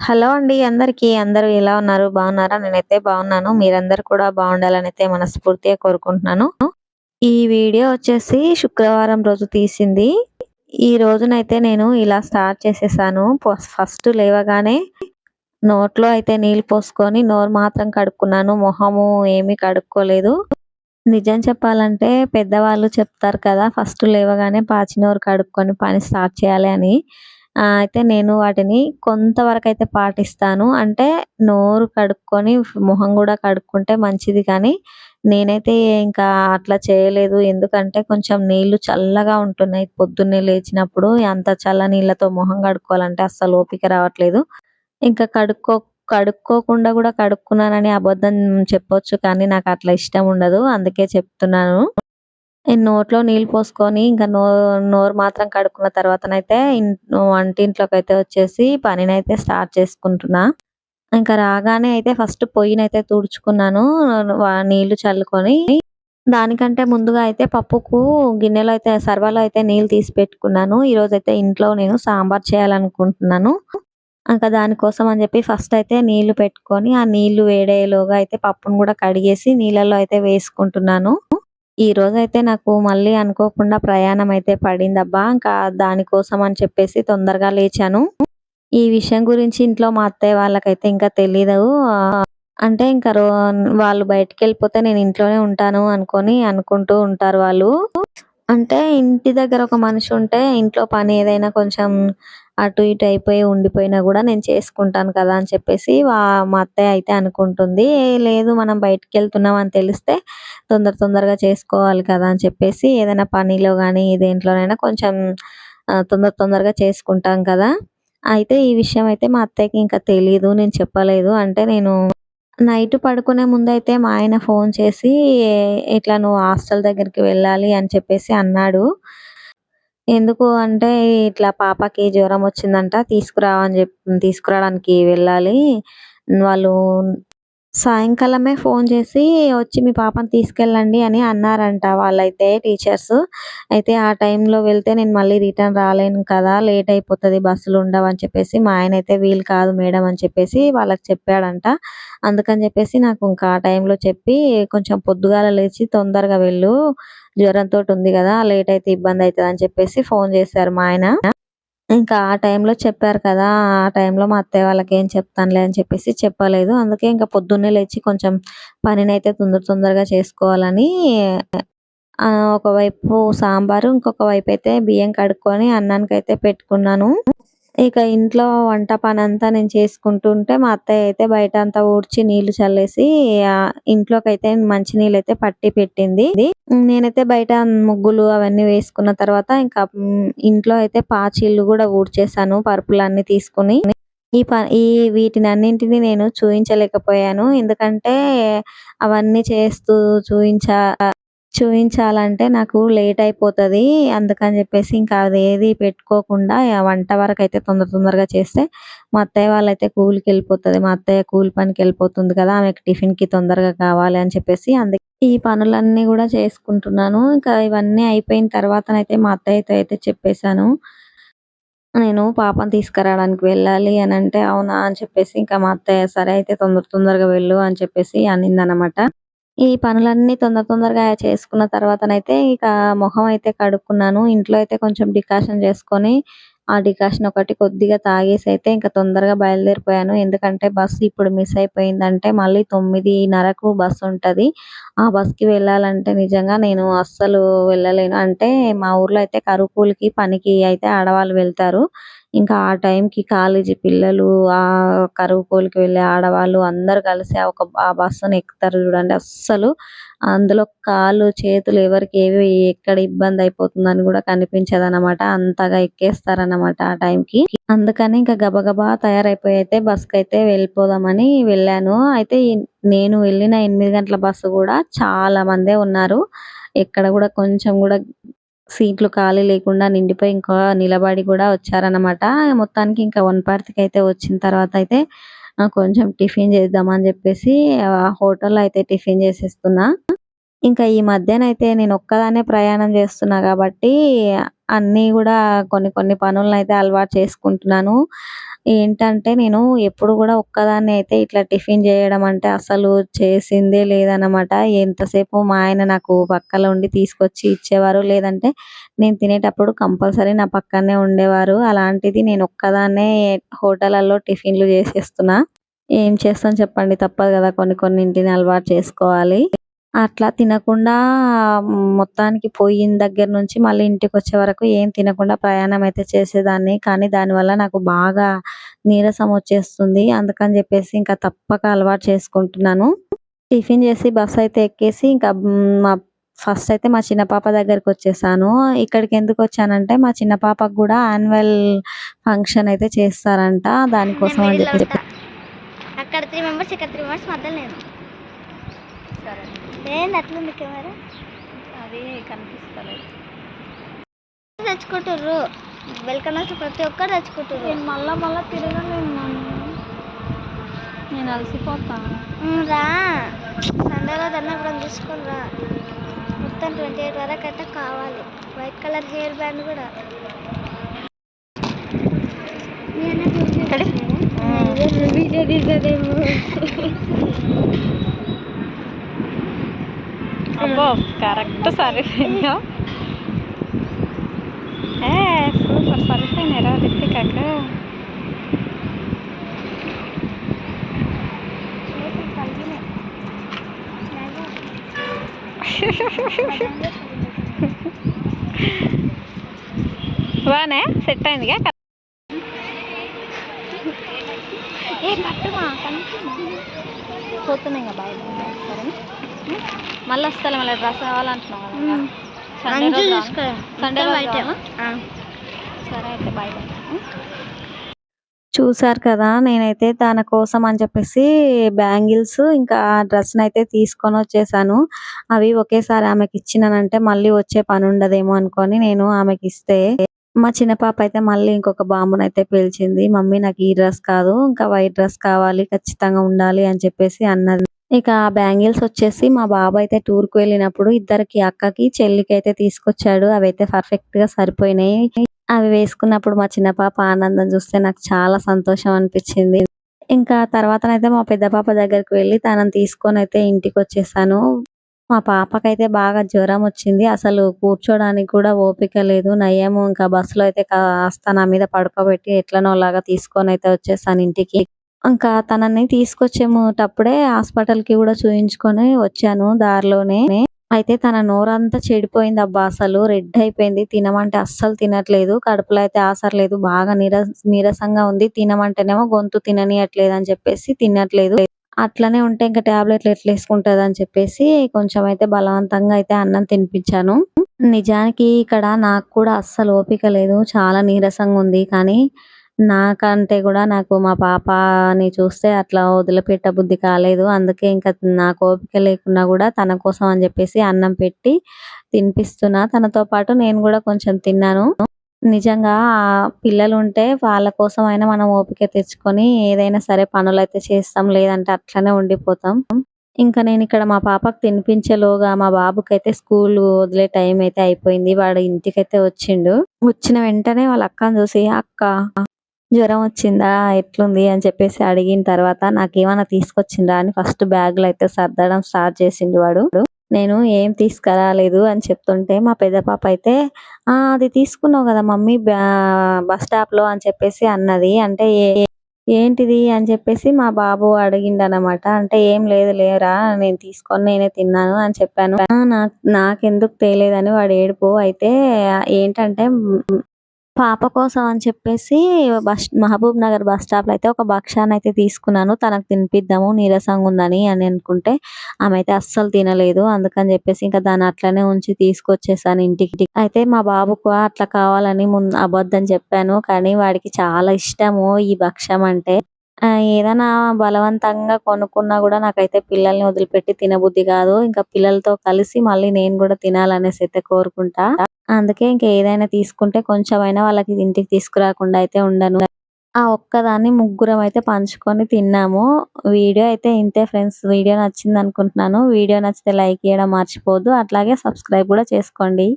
Hello అండి అందరికీ. అందరూ ఎలా ఉన్నారు? బాగున్నారా? నేనైతే బాగున్నాను. మీరందరూ కూడా బాగుండాలనైతే మనస్ఫూర్తిగా కోరుకుంటున్నాను. ఈ వీడియో వచ్చేసి శుక్రవారం రోజు తీసింది. ఈ రోజునైతే నేను ఇలా స్టార్ట్ చేసేసాను. ఫస్ట్ లేవగానే నోట్లో అయితే నీళ్ళు పోసుకొని నోరు మాత్రం కడుక్కున్నాను. మొహము ఏమీ కడుక్కోలేదు. నిజం చెప్పాలంటే పెద్దవాళ్ళు చెప్తారు కదా! ఫస్ట్ లేవగానే పాచి నోరు కడుక్కొని పని స్టార్ట్ చేయాలి అని. అయితే నేను వాటిని కొంతవరకైతే పాటిస్తాను. అంటే నోరు కడుక్కొని మొహం గూడా కడుక్కుంటే మంచిది కానీ, నేనైతే ఇంకా అట్లా చేయలేదు. ఎందుకంటే కొంచెం నీళ్ళు చల్లగా ఉంటున్నాయి. పొద్దున్నే లేచినప్పుడు అంత చల్ల నీళ్ళతో మొహం కడుక్కోవాలంటే అస్సలు ఓపిక రావట్లేదు. ఇంకా కడుక్కోకుండా గూడా కడుక్కున్నానని అబద్ధం చెప్పొచ్చు కానీ నాకట్లా ఇష్టం ఉండదు. అందుకే చెప్తున్నాను. ఈ నోట్లో నీళ్ళు పోసుకొని ఇంకా నోరు మాత్రం కడుక్కున్న తర్వాతనైతే వంటింట్లోకైతే వచ్చేసి పనినైతే స్టార్ట్ చేసుకుంటున్నా. ఇంకా రాగానే అయితే ఫస్ట్ పొయ్యినైతే తుడుచుకున్నాను. నీళ్ళు చల్లుకొని. దానికంటే ముందుగా అయితే పప్పుకు గిన్నెలో అయితే సర్వలో అయితే నీళ్ళు తీసి పెట్టుకున్నాను. ఈరోజైతే ఇంట్లో నేను సాంబార్ చేయాలనుకుంటున్నాను. ఇంకా దానికోసం అని చెప్పి ఫస్ట్ అయితే నీళ్లు పెట్టుకొని, ఆ నీళ్లు వేడయ్యేలోగా అయితే పప్పును గూడా కడిగేసి నీళ్ళలో అయితే వేసుకుంటున్నాను. ఈరోజైతే నాకు మళ్ళీ అనుకోకుండా ప్రయాణం అయితే పడిందబ్బా! ఇంకా దానికోసం అని చెప్పేసి తొందరగా లేచాను. ఈ విషయం గురించి ఇంట్లో మా అత్తయ్య వాళ్ళకైతే ఇంకా తెలీదు. అంటే ఇంకా వాళ్ళు బయటికెళ్ళిపోతే నేను ఇంట్లోనే ఉంటాను అనుకుంటూ ఉంటారు వాళ్ళు. అంటే ఇంటి దగ్గర ఒక మనిషి ఉంటే ఇంట్లో పని ఏదైనా కొంచెం అటు ఇటు అయిపోయి ఉండిపోయినా గూడా నేను చేసుకుంటాను కదా! అని చెప్పేసి మా అత్తయ్య అయితే అనుకుంటుంది. లేదు మనం బయటికెళ్తున్నాం అని తెలిస్తే తొందరగా చేసుకోవాలి కదా! అని చెప్పేసి ఏదైనా పనిలో గానీ, దేంట్లోనైనా కొంచెం తొందరగా చేసుకుంటాం కదా! అయితే ఈ విషయం అయితే మా అత్తయ్యకి ఇంకా తెలీదు. నేను చెప్పలేదు. అంటే నేను నైట్ పడుకునే ముందయితే మా ఆయన ఫోన్ చేసి, "ఇట్లా నువ్వు హాస్టల్ దగ్గరికి వెళ్ళాలి" అని చెప్పేసి అన్నాడు. ఎందుకు అంటే, "ఇట్లా పాపకి జ్వరం వచ్చిందంట తీసుకురావడానికి వెళ్ళాలి. వాళ్ళు సాయంకాలమే ఫోన్ చేసి వచ్చి మీ పాపని తీసుకెళ్ళండి" అని అన్నారంట వాళ్ళైతే టీచర్స్. అయితే ఆ టైంలో వెళ్తే నేను మళ్ళీ రిటర్న్ రాలేను కదా! లేట్ అయిపోతది బస్సులుండవని చెప్పేసి మా ఆయనైతే "వీలు కాదు మేడం" అని చెప్పేసి వాళ్ళకి చెప్పాడంట. అందుకని చెప్పేసి నాకు ఇంకా ఆ టైంలో చెప్పి కొంచెం పొద్దుగాల లేచి తొందరగా వెళ్ళు. జ్వరంతోటి ఉంది కదా! లేట్ అయితే ఇబ్బందయితదని చెప్పేసి ఫోన్ చేశారు మా ఆయన. ఇంకా ఆ టైంలో చెప్పారు కదా! ఆ టైంలో మా అత్తయ్య వాళ్ళకేం చెప్తానులే అని చెప్పేసి చెప్పలేదు. అందుకే ఇంక పొద్దున్నే లేచి కొంచెం పనినైతే తొందరగా చేసుకోవాలని ఒకవైపు సాంబారు, ఇంకొక వైపయితే బియ్యం కడుక్కొని అన్నానికైతే పెట్టుకున్నాను. ఇక ఇంట్లో వంట పనంతా నేను చేసుకుంటూ ఉంటే, మా అత్తయ్య అయితే బయటంతా ఊడ్చి నీళ్లు చల్లేసి ఇంట్లోకైతే మంచినీళ్ళైతే పట్టి పెట్టింది. నేనైతే బయట ముగ్గులు అవన్నీ వేసుకున్న తర్వాత ఇంకా ఇంట్లో అయితే పాచిళ్ళు గూడా ఊడ్చేశాను పరుపులన్నీ తీసుకొని. ఈ ప ఈ వీటినన్నింటిని నేను చూయించలేకపోయాను. ఎందుకంటే అవన్నీ చేస్తూ చూయించాలంటే నాకు లేట్ అయిపోతది. అందుకని జెప్పేసి ఇంకా అదేది పెట్టుకోకుండా వంట వరకైతే తొందరగా చేస్తే మా అత్తయ్య వాళ్ళైతే కూలికెళ్ళిపోతది. మా అత్తయ్య కూలి పనికెళ్ళిపోతుంది కదా! ఆమెకి టిఫిన్‌కి తొందరగా కావాలి అని చెప్పేసి అందుకే ఈ పనులన్నీ గూడా చేసుకుంటున్నాను. ఇంకా ఇవన్నీ అయిపోయిన తర్వాతనైతే మా అత్తయ్యతో అయితే చెప్పేసాను. నేను పాపని తీసుకురావడానికి వెళ్ళాలి అనంటే, అవునా అని చెప్పేసి ఇంకా మా అత్తయ్య సరే అయితే తొందరగా వెళ్ళు అని చెప్పేసి అనిందనమాట. ఈ పనులన్నీ తొందరగా చేసుకున్న తర్వాతనైతే ఇక మొహం అయితే కడుక్కున్నాను. ఇంట్లో అయితే కొంచెం డికాషన్ చేసుకొని, ఆ డికాషన్ ఒకటి కొద్దిగా తాగేసైతే ఇంక తొందరగా బయలుదేరిపోయాను. ఎందుకంటే బస్సు ఇప్పుడు మిస్ అయిపోయిందంటే మళ్ళీ 9:30కు బస్సుంటది. ఆ బస్‌కి వెళ్ళాలంటే నిజంగా నేను అస్సలు వెళ్ళలేను. అంటే మా ఊర్లో అయితే కరువు కూలికి పనికి అయితే ఆడవాళ్ళు వెళ్తారు. ఇంకా ఆ టైంకి కాలేజీ పిల్లలు, కరువు కూలికి వెళ్ళే ఆడవాళ్ళు అందరూ కలిసి ఆ బస్సుని ఎక్కుతారు చూడండి. అస్సలు అందులో కాళ్ళు, చేతులు ఎవరికి ఎక్కడ ఇబ్బంది అయిపోతుందని గూడా కనిపించదనమాట. అంతగా ఎక్కేస్తారనమాట ఆ టైంకి. అందుకని ఇంకా గబగబా తయారైపోయి అయితే బస్‌కైతే వెళ్ళిపోదామని వెళ్ళాను. అయితే నేను వెళ్ళిన 8 గంటల బస్సు గూడా చాలా మందే ఉన్నారు. ఎక్కడ గూడా కొంచెం గూడా సీట్లు ఖాళీ లేకుండా నిండిపోయి ఇంకా నిలబడి గూడా వచ్చారనమాట. మొత్తానికి ఇంకా వనపర్తికైతే వచ్చిన తర్వాత అయితే కొంచెం టిఫిన్ చేద్దామని జెప్పేసి హోటల్‌లో అయితే టిఫిన్ చేసేస్తున్నా. ఇంకా ఈ మధ్యనైతే నేను ఒక్కదాన్నే ప్రయాణం చేస్తున్నా గాబట్టి అన్నీ గూడా కొన్ని పనులనైతే అలవాటు చేసుకుంటున్నాను. ఏంటంటే నేను ఎప్పుడు గూడా ఒక్కదాన్నే అయితే ఇట్లా టిఫిన్ జేయడం అంటే అసలు చేసిందే లేదనమాట. ఎంతసేపు మా ఆయన నాకు పక్కలో ఉండి తీసుకొచ్చి ఇచ్చేవారు. లేదంటే నేను తినేటప్పుడు కంపల్సరీ నా పక్కనే ఉండేవారు. అలాంటిది నేను ఒక్కదాన్నే హోటలల్లో టిఫిన్‌లు జేసేస్తున్నా. ఏం చేస్తాం చెప్పండి, తప్పదు గదా! కొన్ని కొన్నింటిని అలవాటు చేసుకోవాలి. అట్లా తినకుండా మొత్తానికి పోయిన దగ్గర నుంచి మళ్ళీ ఇంటికొచ్చే వరకు ఏం తినకుండా ప్రయాణం అయితే చేసేదాన్ని. కానీ దానివల్ల నాకు బాగా నీరసం వచ్చేస్తుంది. అందుకని జెప్పేసి ఇంకా తప్పక అలవాటు చేసుకుంటున్నాను. టిఫిన్ చేసి బస్సయితే ఎక్కేసి ఇంకా మా ఫస్ట్ అయితే మా చిన్న పాప దగ్గరికొచ్చేసాను. ఇక్కడికెందుకొచ్చానంటే మా చిన్న పాపకు గూడా యాన్యువల్ ఫంక్షన్ అయితే చేస్తారంట. నేను దానికోసం అని మిడిల్‌లో జెప్పేసి ఉంటా. అక్కడ 3 మెంబర్స్, ఇక్కడ 3 మెంబర్స్ మధ్యలో నేను. సరే. ఏంది అట్లుంది కెమెరా? అది కనిపిస్తలేదు. తెచ్చుకుంటుర్రు. వెల్కనర్స్ ప్రతి ఒక్కరు తెచ్చుకుంటుర్రు. నేను మళ్ళా తిరగలేను మమ్మీ. నేను అలసిపోతా. రా సండే రోజు అన్న ఇప్పుడు తీసుకొని రా. మొత్తం 28 వరకు అయితే కావాలి. వైట్ కలర్ హెయిర్ బ్యాండ్ కూడా. వీడియో తీసేదేమో. అబ్బో కరెక్ట్ సరిపోయిందా? సూపర్ సరిపోయినారా రిత్తికాకు. బానే సెట్ అయిందిగా. ఏ పట్టుమా పోతున్నాయి కదా బాయ్ సరేనా. మళ్ళీ వస్తాలే, మళ్ళీ డ్రెస్ కావాలంటున్నావు కదా. సండే చూసుకో. సండే బయట సరే అయితే బాయ్ బాయ్. చూసారు కదా! నేనైతే తన కోసం అని చెప్పేసి బ్యాంగిల్స్ ఇంకా డ్రెస్‌నైతే తీసుకొనొచ్చేసాను. అవి ఒకేసారి ఆమెకిచ్చినానంటే మళ్ళీ వచ్చే పనుండదేమో అనుకోని నేను ఆమెకిస్తే, మా చిన్న పాప అయితే మళ్ళీ ఇంకొక బాంబునైతే పేల్చింది. మమ్మీ నాకు ఈ డ్రెస్ కాదు, ఇంకా వైట్ డ్రెస్ కావాలి, ఖచ్చితంగా ఉండాలి అని చెప్పేసి అన్నది. ఇక ఆ బ్యాంగిల్స్ వచ్చేసి మా బాబు అయితే టూర్‌కి వెళ్ళినప్పుడు ఇద్దరికి అక్కకి, చెల్లికి అయితే తీసుకొచ్చాడు. అవైతే పర్ఫెక్ట్‌గా సరిపోయినాయి. అవి వేసుకున్నప్పుడు మా చిన్న పాప ఆనందం చూస్తే నాకు చాలా సంతోషం అనిపించింది. ఇంకా తర్వాతనైతే మా పెద్ద పాప దగ్గరికి వెళ్ళి తనని తీసుకొనైతే ఇంటికొచ్చేసాను. మా పాపకైతే బాగా జ్వరం వచ్చింది. అసలు కూర్చోడానికి కూడా ఓపిక లేదు. నయ్యము ఇంకా బస్సులో అయితే కాస్త నా మీద పడుకోబెట్టి ఎట్లనోలాగా తీసుకొనైతే వచ్చేసాను ఇంటికి. ఇంకా తనని తీసుకొచ్చేటప్పుడే హాస్పిటల్‌కి కూడా చూయించుకొని వచ్చాను దారిలోనే. అయితే తన నోరంతా చెడిపోయిందబ్బా! అసలు రెడ్ అయిపోయింది. తినమంటే అస్సలు తినట్లేదు. కడుపులో అయితే ఆసరలేదు. బాగా నీరసంగా ఉంది. తినమంటేనేమో గొంతు తిననీయట్లేదని చెప్పేసి తినట్లేదు. అట్లనే ఉంటే ఇంక టాబ్లెట్‌లు ఎట్లేసుకుంటదని చెప్పేసి కొంచెం అయితే బలవంతంగా అయితే అన్నం తినిపించాను. నిజానికి ఇక్కడ నాకు కూడా అస్సలు ఓపిక లేదు. చాలా నీరసంగా ఉంది. కానీ నాకంటే కూడా నాకు మా పాపని చూస్తే అట్లా వదిలిపెట్టబుద్ధి కాలేదు. అందుకే ఇంకా నాకు ఓపిక లేకున్నా కూడా తన కోసం అని చెప్పేసి అన్నం పెట్టి తినిపిస్తున్నా. తనతో పాటు నేను కూడా కొంచెం తిన్నాను. నిజంగా పిల్లలుంటే వాళ్ళ కోసమైనా మనం ఓపిక తెచ్చుకొని ఏదైనా సరే పనులైతే చేస్తాం. లేదంటే అట్లనే ఉండిపోతాం. ఇంకా నేనిక్కడ మా పాపకి తినిపించేలోగా మా బాబుకైతే స్కూలు వదిలే టైం అయితే అయిపోయింది. వాడు ఇంటికైతే వచ్చిండు. వచ్చిన వెంటనే వాళ్ళ అక్కని చూసి "అక్క జ్వరం వచ్చిందా? ఎట్లుంది?" అని చెప్పేసి అడిగిన తర్వాత నాకేమన్నా తీసుకొచ్చిండ్రా అని ఫస్ట్ బ్యాగ్‌లో అయితే సర్దడం స్టార్ట్ చేసిండు వాడు. నేను ఏం తీసుకురాలేదు అని చెప్తుంటే మా పెద్ద పాప అయితే అది తీసుకున్నావు గదా మమ్మీ బస్ స్టాప్‌లో అని చెప్పేసి అన్నది. అంటే ఏంటిది అని చెప్పేసి మా బాబు అడిగిండనమాట. అంటే "ఏం లేదు లేరా నేను తీసుకొని నేనే తిన్నాను" అని చెప్పాను. నాకెందుకు తేలేదని వాడి ఏడుపు. అయితే ఏంటంటే పాప కోసం అని చెప్పేసి మహబూబ్ నగర్ బస్ స్టాప్‌లో అయితే ఒక భక్షాన్నయితే తీసుకున్నాను. తనకు తినిపిద్దాము నీరసంగా ఉందని అని అనుకుంటే, ఆమె అయితే అస్సలు తినలేదు. అందుకని చెప్పేసి ఇంకా దాన్ని అట్లనే ఉంచి తీసుకొచ్చేసాను ఇంటికి. అయితే మా బాబుకు అట్లా కావాలని అబద్ధం చెప్పాను. కానీ వాడికి చాలా ఇష్టము ఈ భక్షం అంటే. ఏదైనా బలవంతంగా కొనుక్కున్నా గూడా నాకైతే పిల్లల్ని వదిలిపెట్టి తినబుద్ధి కాదు. ఇంకా పిల్లలతో కలిసి మళ్ళీ నేను గూడా తినాలనేసి అయితే కోరుకుంటా. అందుకే ఇంక ఏదైనా తీసుకుంటే కొంచెమైనా వాళ్ళకి ఇంటికి తీసుకురాకుండా అయితే ఉండను. ఆ ఒక్కదాన్ని ముగ్గురం అయితే పంచుకొని తిన్నాము. వీడియో అయితే ఇంతే ఫ్రెండ్స్. వీడియో నచ్చిందనుకుంటున్నాను. వీడియో నచ్చితే లైక్ చేయడం మర్చిపోవద్దు. అట్లాగే సబ్స్క్రైబ్ కూడా చేసుకోండి.